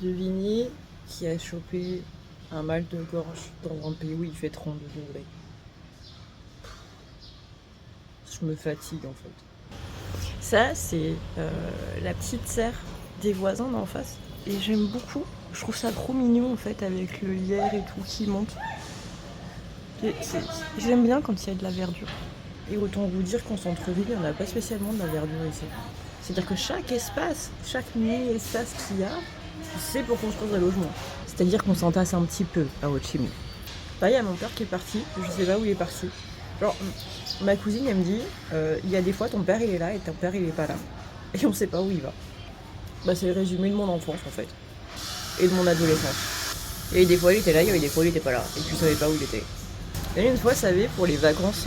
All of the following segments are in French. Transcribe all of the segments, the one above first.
Devinez qui a chopé un mal de gorge dans un pays où il fait 32 degrés. Je me fatigue en fait. Ça, c'est la petite serre des voisins d'en face. Et j'aime beaucoup. Je trouve ça trop mignon en fait avec le lierre et tout qui monte. J'aime bien quand il y a de la verdure. Et autant vous dire qu'en centre-ville, il n'y en a pas spécialement de la verdure ici. C'est-à-dire que chaque espace, chaque mini-espace qu'il y a, c'est pour construire des logements. C'est-à-dire qu'on s'entasse un petit peu à Ho Chi Minh. Là, il y a mon père qui est parti, je sais pas où il est parti. Genre, ma cousine, elle me dit, il y a des fois, ton père, il est là et ton père, il est pas là. Et on sait pas où il va. Bah, c'est le résumé de mon enfance, en fait. Et de mon adolescence. Et des fois, il était là, il y avait des fois, il était pas là. Et tu savais pas où il était. Et une fois, ça savais, pour les vacances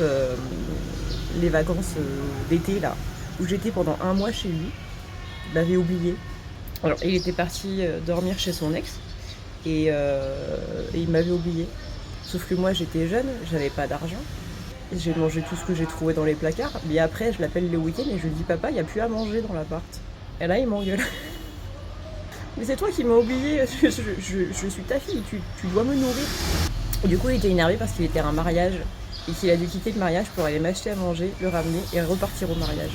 d'été, là, où j'étais pendant un mois chez lui, il m'avait oublié. Alors, il était parti dormir chez son ex, et il m'avait oublié. Sauf que moi, j'étais jeune, j'avais pas d'argent. J'ai mangé tout ce que j'ai trouvé dans les placards. Mais après, je l'appelle le week-end et je lui dis, papa, il n'y a plus à manger dans l'appart. Et là, il m'engueule. Mais c'est toi qui m'as oublié, je suis ta fille, tu dois me nourrir. Et du coup, il était énervé parce qu'il était à un mariage et qu'il a dû quitter le mariage pour aller m'acheter à manger, le ramener et repartir au mariage.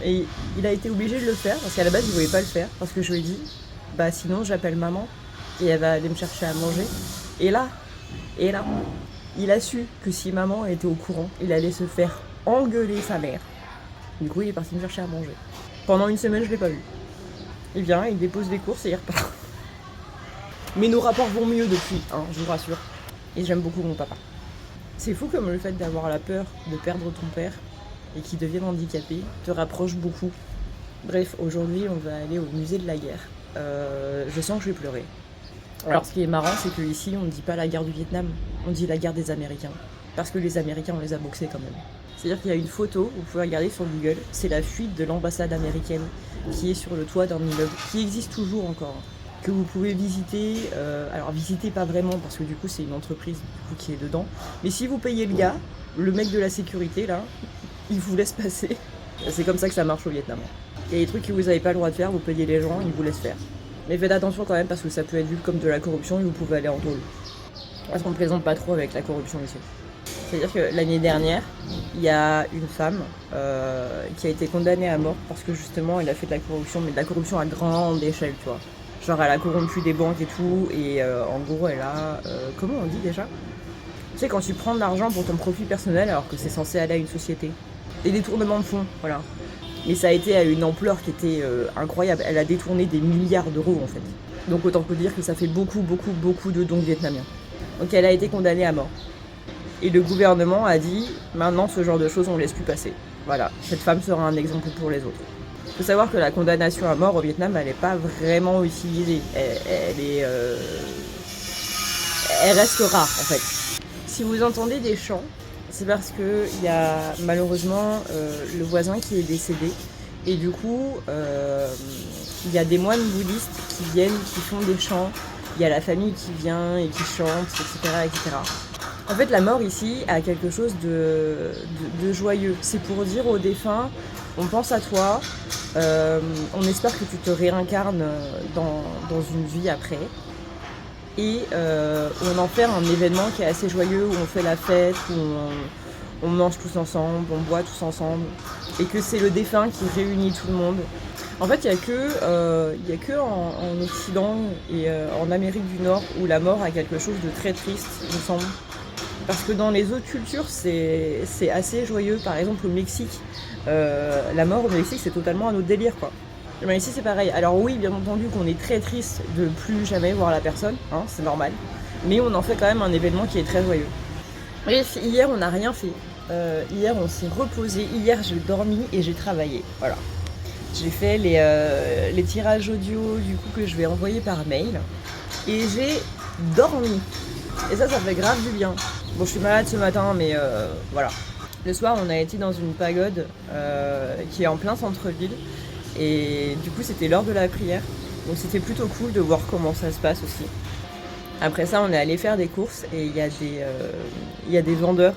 Et il a été obligé de le faire parce qu'à la base, il voulait pas le faire parce que je lui ai dit, bah sinon, j'appelle maman et elle va aller me chercher à manger. Et là, il a su que si maman était au courant, il allait se faire engueuler sa mère. Du coup, il est parti me chercher à manger. Pendant une semaine, je l'ai pas vu. Il vient, il dépose des courses et il repart. Mais nos rapports vont mieux depuis, hein, je vous rassure. Et j'aime beaucoup mon papa. C'est fou comme le fait d'avoir la peur de perdre ton père et qu'il devienne handicapé te rapproche beaucoup. Bref, aujourd'hui, on va aller au musée de la guerre. Je sens que je vais pleurer. Alors, ce qui est marrant, c'est qu'ici, on ne dit pas la guerre du Vietnam, on dit la guerre des Américains. Parce que les Américains, on les a boxés quand même. C'est-à-dire qu'il y a une photo, vous pouvez regarder sur Google, c'est la fuite de l'ambassade américaine qui est sur le toit d'un immeuble, qui existe toujours encore, que vous pouvez visiter. Alors, visiter pas vraiment, parce que du coup, c'est une entreprise du coup, qui est dedans. Mais si vous payez le gars, le mec de la sécurité, là, il vous laisse passer. C'est comme ça que ça marche au Vietnam. Il y a des trucs que vous n'avez pas le droit de faire, vous payez les gens, ils vous laissent faire. Mais faites attention quand même parce que ça peut être vu comme de la corruption et vous pouvez aller en taule. Parce qu'on ne plaisante pas trop avec la corruption ici. C'est-à-dire que l'année dernière, il y a une femme qui a été condamnée à mort parce que justement elle a fait de la corruption, mais de la corruption à grande échelle, tu vois. Genre elle a corrompu des banques et tout, et en gros elle a... comment on dit déjà ? Tu sais, quand tu prends de l'argent pour ton profit personnel alors que c'est censé aller à une société. Des détournements de fonds, voilà. Mais ça a été à une ampleur qui était incroyable. Elle a détourné des milliards d'euros en fait. Donc autant que dire que ça fait beaucoup de dons vietnamiens. Donc elle a été condamnée à mort. Et le gouvernement a dit, maintenant ce genre de choses on ne laisse plus passer. Voilà, cette femme sera un exemple pour les autres. Il faut savoir que la condamnation à mort au Vietnam, elle n'est pas vraiment utilisée. Elle reste rare en fait. Si vous entendez des chants, c'est parce qu'il y a malheureusement le voisin qui est décédé. Et du coup, il y a des moines bouddhistes qui viennent, qui font des chants. Il y a la famille qui vient et qui chante, etc., etc. En fait, la mort ici a quelque chose de joyeux. C'est pour dire aux défunts, on pense à toi, on espère que tu te réincarnes dans une vie après. Et on en fait un événement qui est assez joyeux, où on fait la fête, où on mange tous ensemble, on boit tous ensemble, et que c'est le défunt qui réunit tout le monde. En fait, il n'y a que en Occident et en Amérique du Nord où la mort a quelque chose de très triste, il me semble. Parce que dans les autres cultures, c'est assez joyeux. Par exemple, au Mexique, la mort au Mexique, c'est totalement un autre délire, quoi. Mais ici, c'est pareil. Alors oui, bien entendu qu'on est très triste de plus jamais voir la personne, hein, c'est normal. Mais on en fait quand même un événement qui est très joyeux. Bref, hier, on n'a rien fait. Hier, on s'est reposé. Hier, j'ai dormi et j'ai travaillé. Voilà. J'ai fait les tirages audio du coup que je vais envoyer par mail. Et j'ai dormi. Et ça fait grave du bien. Bon, je suis malade ce matin, mais voilà. Le soir, on a été dans une pagode qui est en plein centre-ville. Et du coup, c'était l'heure de la prière. Donc c'était plutôt cool de voir comment ça se passe aussi. Après ça, on est allé faire des courses et il y a des vendeurs,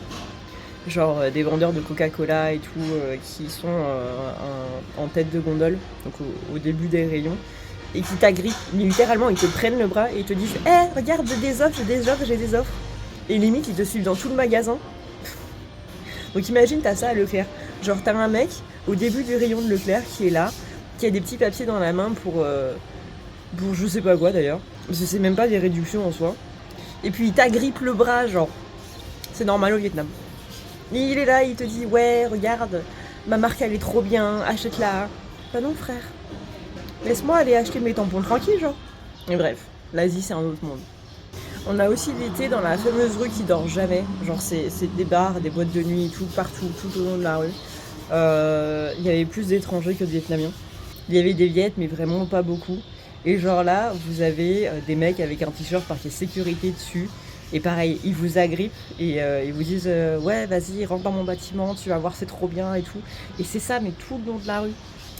genre des vendeurs de Coca-Cola et tout, qui sont en tête de gondole, donc au début des rayons. et qui t'agrippent. Mais littéralement, ils te prennent le bras et ils te disent « Eh, regarde, j'ai des offres, j'ai des offres !» Et limite, ils te suivent dans tout le magasin. Donc imagine, t'as ça à Leclerc. Genre, t'as un mec au début du rayon de Leclerc qui est là, qui a des petits papiers dans la main pour je sais pas quoi d'ailleurs. Parce que c'est même pas des réductions en soi. Et puis il t'agrippe le bras, genre. C'est normal au Vietnam. Et il est là, il te dit ouais, regarde, ma marque elle est trop bien, achète-la. Bah non frère. Laisse-moi aller acheter mes tampons tranquille, genre. Et bref, l'Asie c'est un autre monde. On a aussi l'été dans la fameuse rue qui dort jamais. Genre c'est des bars, des boîtes de nuit, tout partout, tout au long de la rue. Il y avait plus d'étrangers que de Vietnamiens. Il y avait des Viettes, mais vraiment pas beaucoup. Et genre là, vous avez des mecs avec un t-shirt marqué sécurité dessus. Et pareil, ils vous agrippent et ils vous disent ouais, vas-y, rentre dans mon bâtiment, tu vas voir, c'est trop bien et tout. Et c'est ça, mais tout le long de la rue.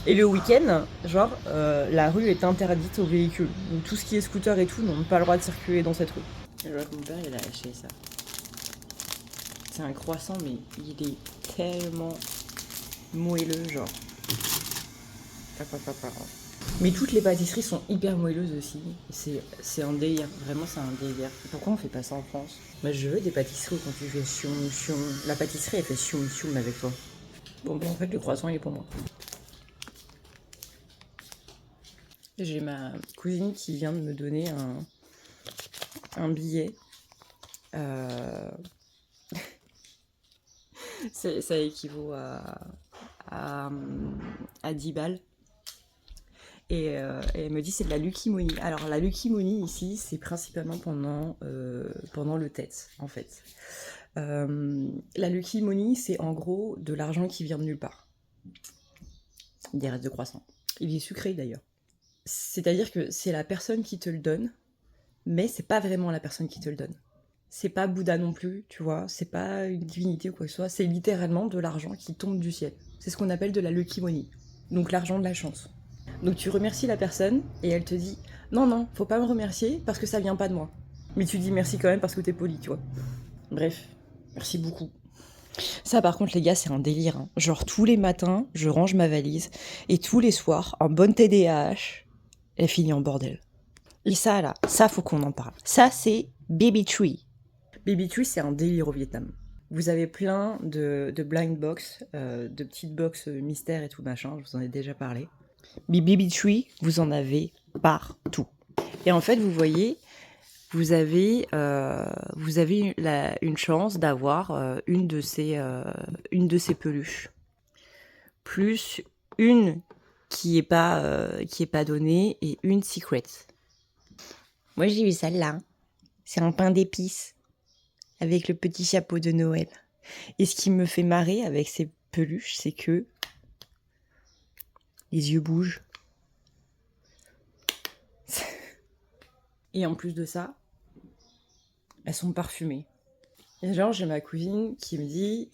Et le week-end, genre, la rue est interdite aux véhicules. Donc tout ce qui est scooter et tout n'ont pas le droit de circuler dans cette rue. Je vois que mon père, il a acheté ça. C'est un croissant, mais il est tellement moelleux, genre. Mais toutes les pâtisseries sont hyper moelleuses aussi. C'est un délire, vraiment c'est un délire. Pourquoi on fait pas ça en France? Bah je veux des pâtisseries quand tu fais chion chion. La pâtisserie elle fait chion chion avec toi. Bon en fait le croissant il est pour moi. J'ai ma cousine qui vient de me donner un billet. Ça équivaut à 10 balles. Et elle me dit c'est de la Lucky Money. Alors la Lucky Money ici c'est principalement pendant le TET en fait. La Lucky Money c'est en gros de l'argent qui vient de nulle part. Des restes de croissant. Il est sucré d'ailleurs. C'est-à-dire que c'est la personne qui te le donne, mais c'est pas vraiment la personne qui te le donne. C'est pas Bouddha non plus, tu vois, c'est pas une divinité ou quoi que ce soit, c'est littéralement de l'argent qui tombe du ciel. C'est ce qu'on appelle de la Lucky Money. Donc l'argent de la chance. Donc tu remercies la personne et elle te dit « Non, faut pas me remercier parce que ça vient pas de moi. » Mais tu dis merci quand même parce que t'es poli, tu vois. Bref, merci beaucoup. Ça par contre les gars c'est un délire. Hein. Genre tous les matins je range ma valise et tous les soirs en bonne TDAH, elle finit en bordel. Et ça là, ça faut qu'on en parle. Ça c'est Baby Tree. Baby Tree c'est un délire au Vietnam. Vous avez plein de blind box, de petites box mystères et tout machin, je vous en ai déjà parlé. Mais Baby Tree, vous en avez partout. Et en fait, vous voyez, vous avez une chance d'avoir une de ces peluches. Plus une qui est pas donnée et une secret. Moi, j'ai eu celle-là. C'est un pain d'épices avec le petit chapeau de Noël. Et ce qui me fait marrer avec ces peluches, c'est que les yeux bougent. Et en plus de ça, elles sont parfumées. Et genre, j'ai ma cousine qui me dit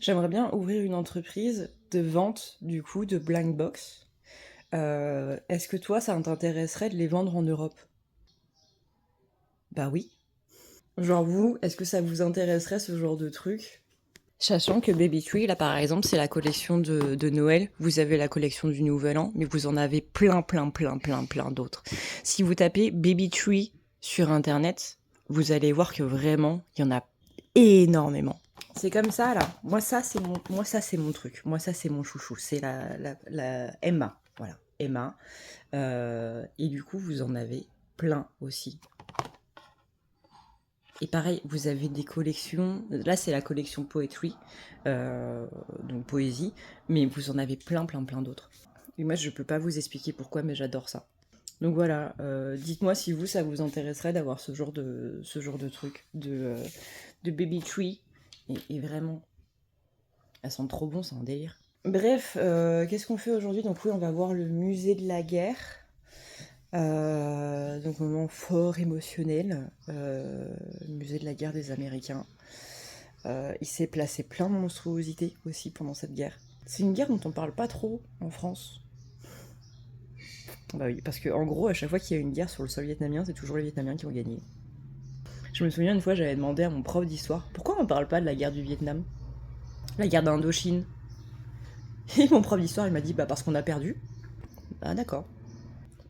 j'aimerais bien ouvrir une entreprise de vente, du coup, de blind box. Est-ce que toi, ça t'intéresserait de les vendre en Europe? Bah oui. Genre vous, est-ce que ça vous intéresserait ce genre de truc? Sachant que Baby Tree, là par exemple, c'est la collection de Noël. Vous avez la collection du Nouvel An, mais vous en avez plein d'autres. Si vous tapez Baby Tree sur Internet, vous allez voir que vraiment, il y en a énormément. C'est comme ça, là. Moi, ça, c'est mon truc. Moi, ça, c'est mon chouchou. C'est la Emma. Voilà, Emma. Et du coup, vous en avez plein aussi. Et pareil, vous avez des collections, là c'est la collection Poetry, donc poésie, mais vous en avez plein d'autres. Et moi je peux pas vous expliquer pourquoi, mais j'adore ça. Donc voilà, dites-moi si vous, ça vous intéresserait d'avoir ce genre de truc, de Baby Tree, et vraiment, elles sont trop bon, c'est un délire. Bref, qu'est-ce qu'on fait aujourd'hui? Donc oui, on va voir le musée de la guerre. Donc moment fort émotionnel, musée de la guerre des Américains. Il s'est placé plein de monstruosités aussi pendant cette guerre. C'est une guerre dont on parle pas trop en France. Bah oui, parce que en gros, à chaque fois qu'il y a une guerre sur le sol vietnamien, c'est toujours les Vietnamiens qui ont gagné. Je me souviens une fois, j'avais demandé à mon prof d'histoire pourquoi on parle pas de la guerre du Vietnam, la guerre d'Indochine. Et mon prof d'histoire, il m'a dit bah parce qu'on a perdu. Ah d'accord.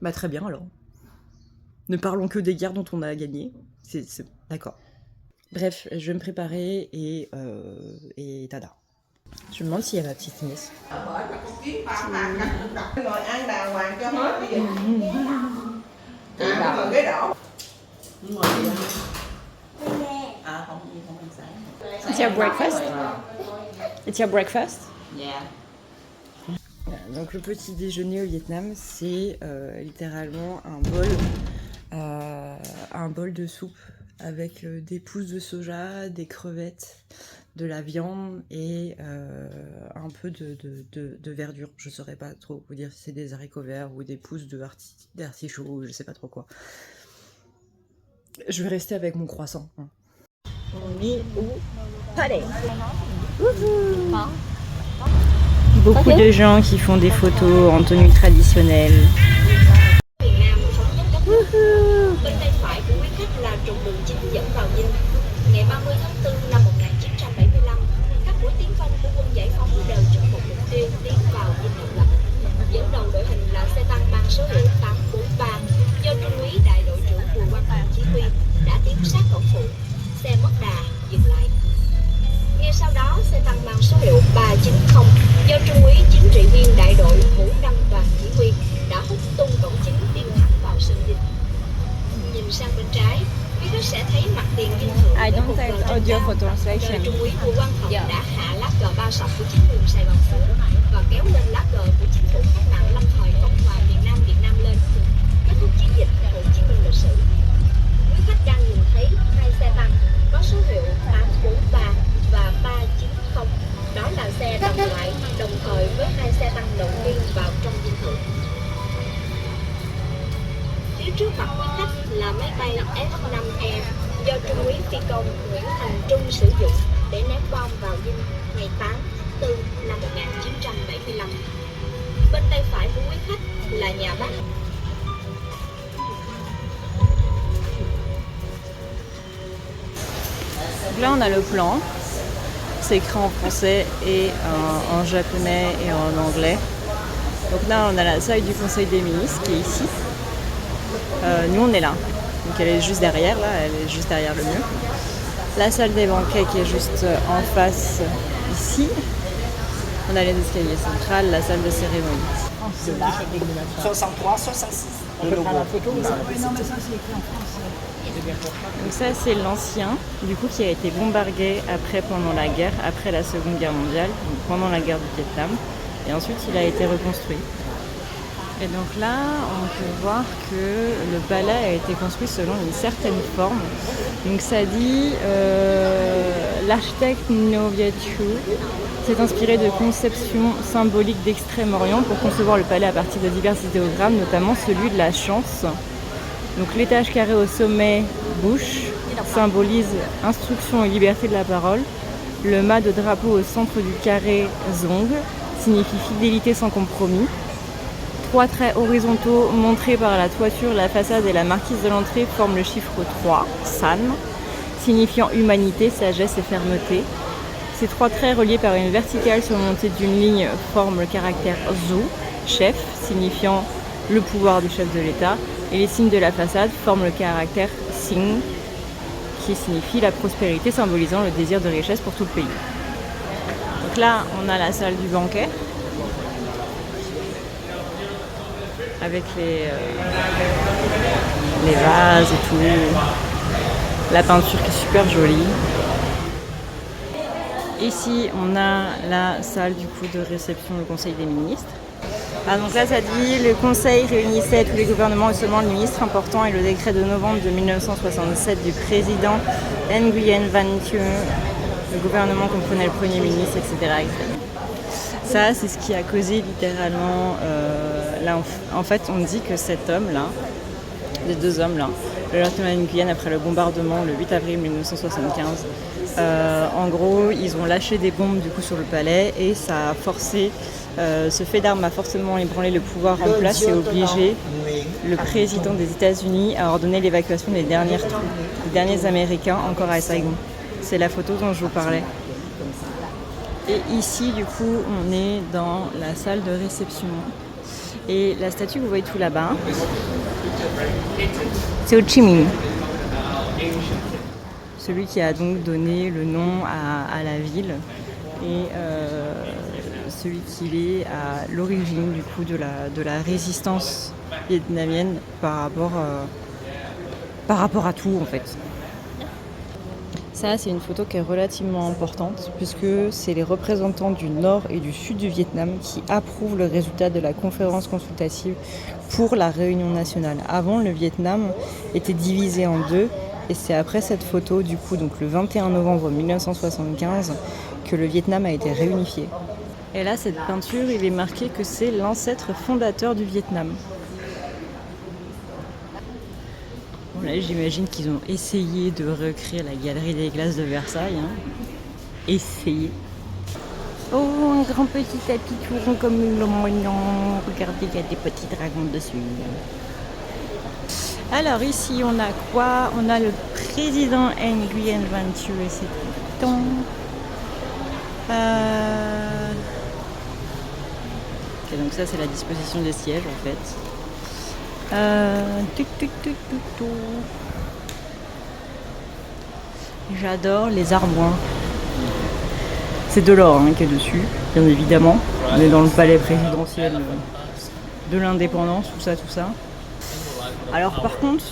Bah très bien alors. Ne parlons que des guerres dont on a gagné. D'accord. Bref, je vais me préparer et tada. Je me demande s'il y a ma petite Inès. It's your breakfast? It's your breakfast? Yeah. Donc le petit déjeuner au Vietnam, c'est littéralement un bol de soupe avec des pousses de soja, des crevettes, de la viande et un peu de verdure. Je ne saurais pas trop vous dire si c'est des haricots verts ou des pousses d'artichaut ou je sais pas trop quoi. Je vais rester avec mon croissant. On est au palais. Beaucoup de gens qui font des photos en tenue traditionnelle. Bên tay phải của quý khách là trục đường chính dẫn vào Dinh. Ngày 30 tháng 4 năm 1975, các mũi tiến công của quân giải phóng đều chuẩn một mục tiêu tiến vào Dinh độc lập. Dẫn đầu đội hình là xe tăng mang số hiệu 843 do trung úy đại đội trưởng Bùi Quang Thành chỉ huy đã tiến sát cổng phụ. Xe mất đà dừng lại. Ngay sau đó, xe tăng mang số hiệu 390 do trung úy chính trị viên đại đội Vũ Đăng Toàn chỉ huy đã hút tung cổng chính tiến thẳng vào sân Dinh. Nhìn sang bên trái, quý khách sẽ thấy mặt tiền Dinh Thượng I với don't một take cờ audio trên for cao. translation. Trung úy Bùi Quang Thành đã hạ lá cờ ba sọc của chính quyền Sài Gòn xưa và kéo lên lá cờ của chính phủ cách mạng lâm thời Cộng hòa miền Nam Việt Nam lên, kết thúc chiến dịch Hồ Chí Minh lịch sử. Quý khách đang nhìn thấy hai xe tăng có số hiệu 843 và 390. Đó là xe đồng loại đồng thời với hai xe tăng đầu tiên vào trong Dinh Thượng. Phía trước mặt quý khách là máy bay F-5E do trung úy phi công Nguyễn Thành Trung sử dụng để ném bom vào Dinh ngày 8 tháng 4 năm 1975. Bên tay phải của quý khách là nhà Bác. Donc là on a le plan, c'est écrit en français et en japonais et en anglais. Donc là on a la salle du conseil des ministres qui est ici. Nous on est là, donc elle est juste derrière là, elle est juste derrière le mur. La salle des banquets qui est juste en face ici. On a les escaliers centrales, la salle de cérémonie. 63, 66. On peut prendre la photo, mais ça va pas. Donc ça c'est l'ancien, du coup qui a été bombardé pendant la guerre, après la Seconde Guerre mondiale, donc pendant la guerre du Vietnam, et ensuite il a été reconstruit. Et donc là on peut voir que le palais a été construit selon une certaine forme. Donc ça dit l'architecte No Viet Chu s'est inspiré de conceptions symboliques d'Extrême-Orient pour concevoir le palais à partir de divers idéogrammes, notamment celui de la chance. Donc l'étage carré au sommet, bouche, symbolise instruction et liberté de la parole. Le mât de drapeau au centre du carré, zong, signifie fidélité sans compromis. 3 traits horizontaux montrés par la toiture, la façade et la marquise de l'entrée forment le chiffre 3, san, signifiant humanité, sagesse et fermeté. Ces 3 traits reliés par une verticale surmontée d'une ligne forment le caractère zu, chef, signifiant le pouvoir du chef de l'État. Et les signes de la façade forment le caractère sing, qui signifie la prospérité, symbolisant le désir de richesse pour tout le pays. Donc là, on a la salle du banquet, avec les vases et tout, la peinture qui est super jolie. Ici, on a la salle du coup de réception du Conseil des ministres. Ah, donc là, ça dit le Conseil réunissait tous les gouvernements et seulement le ministre important et le décret de novembre de 1967 du président Nguyen Van Thieu. Le gouvernement comprenait le Premier ministre, etc. Ça, c'est ce qui a causé littéralement... là, en fait, on dit que cet homme-là, les 2 hommes-là, le lieutenant Nguyen, après le bombardement le 8 avril 1975, en gros, ils ont lâché des bombes du coup sur le palais et ça a forcé... ce fait d'armes a fortement ébranlé le pouvoir en place et obligé le président des États-Unis à ordonner l'évacuation des derniers Américains encore à Saigon. C'est la photo dont je vous parlais. Et ici, du coup, on est dans la salle de réception. Et la statue que vous voyez tout là-bas, c'est Ho Chi Minh. Celui qui a donc donné le nom à la ville et celui qui est à l'origine du coup de la résistance vietnamienne par rapport à tout en fait. Ça, c'est une photo qui est relativement importante puisque c'est les représentants du nord et du sud du Vietnam qui approuvent le résultat de la conférence consultative pour la réunion nationale. Avant, le Vietnam était divisé en deux et c'est après cette photo, du coup, donc le 21 novembre 1975, que le Vietnam a été réunifié. Et là, cette peinture, il est marqué que c'est l'ancêtre fondateur du Vietnam. Là, j'imagine qu'ils ont essayé de recréer la galerie des glaces de Versailles. Essayé. Oh, un grand petit tapis tout rond comme le moignon. Regardez, il y a des petits dragons dessus. Alors ici, on a quoi? On a le président Nguyen Van Thieu et ses pitons. Okay, donc ça, c'est la disposition des sièges en fait. J'adore les armoires. C'est de l'or qui est dessus, bien évidemment. On est dans le palais présidentiel de l'indépendance, tout ça. Alors par contre,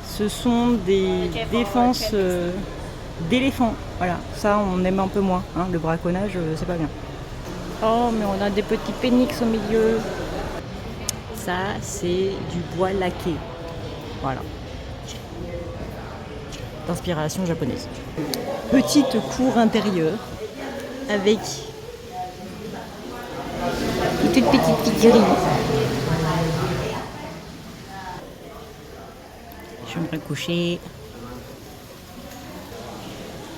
ce sont des défenses d'éléphants. Voilà, ça on aime un peu moins. Le braconnage, c'est pas bien. Oh, mais on a des petits pénix au milieu. Ça, c'est du bois laqué. Voilà. D'inspiration japonaise. Petite cour intérieure avec une toute petite figurine. Chambre à coucher.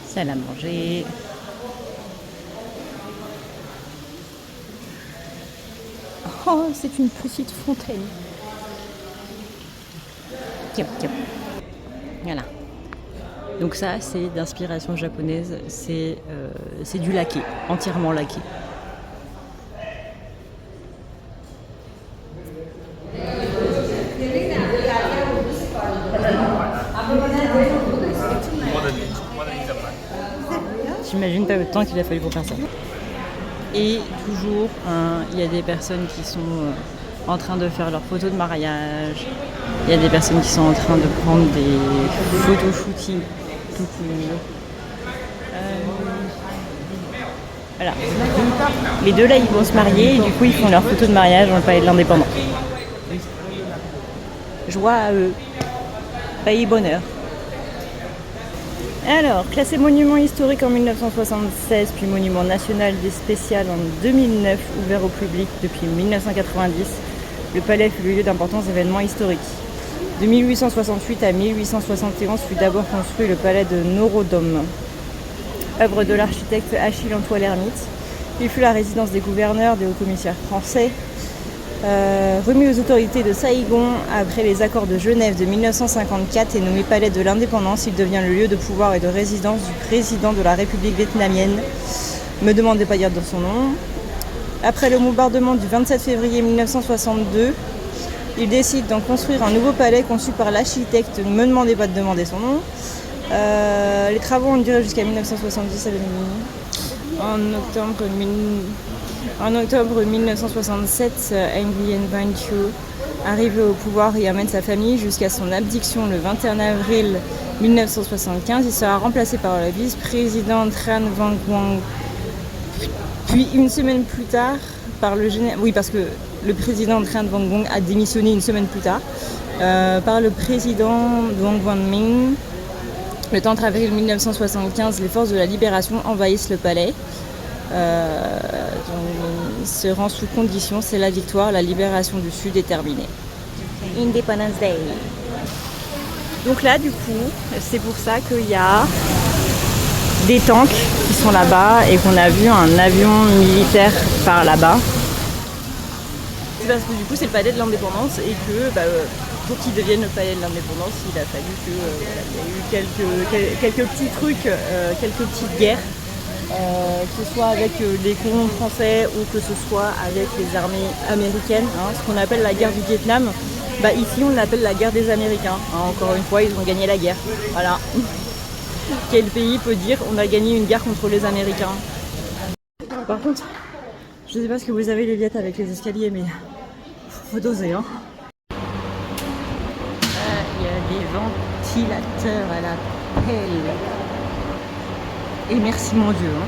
Salle à manger. Oh, c'est une petite fontaine. Tiens. Voilà. Donc ça, c'est d'inspiration japonaise. C'est du laqué, entièrement laqué. J'imagine pas le temps qu'il a fallu pour faire ça. Et toujours, il y a des personnes qui sont en train de faire leurs photos de mariage. Il y a des personnes qui sont en train de prendre des photo-shootings tout court. Voilà. Les deux là, ils vont se marier et du coup, ils font leurs photos de mariage dans le palais de l'Indépendance. Joie à eux. Paix et bonheur. Alors, classé monument historique en 1976, puis monument national des spéciales en 2009, ouvert au public depuis 1990, le palais fut le lieu d'importants événements historiques. De 1868 à 1871 fut d'abord construit le palais de Norodom, œuvre de l'architecte Achille-Antoine Lhermitte. Il fut la résidence des gouverneurs, des hauts-commissaires français. Remis aux autorités de Saïgon après les accords de Genève de 1954 et nommé palais de l'Indépendance, il devient le lieu de pouvoir et de résidence du président de la République vietnamienne. Me demandez pas dire de son nom. Après le bombardement du 27 février 1962, il décide d'en construire un nouveau palais conçu par l'architecte. Ne me demandez pas de demander son nom. Les travaux ont duré jusqu'à 1970 à En octobre 1967, Nguyen Van Thieu, arrivé au pouvoir, y amène sa famille jusqu'à son abdiction le 21 avril 1975. Il sera remplacé par le vice-président Tran Van Quang. Puis une semaine plus tard, par le général... Oui, parce que le président Tran Van Quang a démissionné une semaine plus tard. Par le président Duong Van Minh. Le 30 avril 1975, les forces de la libération envahissent le palais. Il se rend sous condition, c'est la victoire, la libération du Sud est terminée. Independence Day. Donc là, du coup, c'est pour ça qu'il y a des tanks qui sont là-bas et qu'on a vu un avion militaire par là-bas. C'est parce que du coup, c'est le palais de l'Indépendance et que pour qu'il devienne le palais de l'Indépendance, il a fallu qu'il y ait eu quelques petits trucs, quelques petites guerres que ce soit avec les colons français ou que ce soit avec les armées américaines, hein, ce qu'on appelle la guerre du Vietnam. Bah, ici, on l'appelle la guerre des Américains. Hein, encore une fois, ils ont gagné la guerre. Voilà. Quel pays peut dire on a gagné une guerre contre les Américains? Par contre, je sais pas ce que vous avez les Viettes avec les escaliers, mais faut doser, hein. Il y a des ventilateurs à la pelle. Et merci mon Dieu, hein.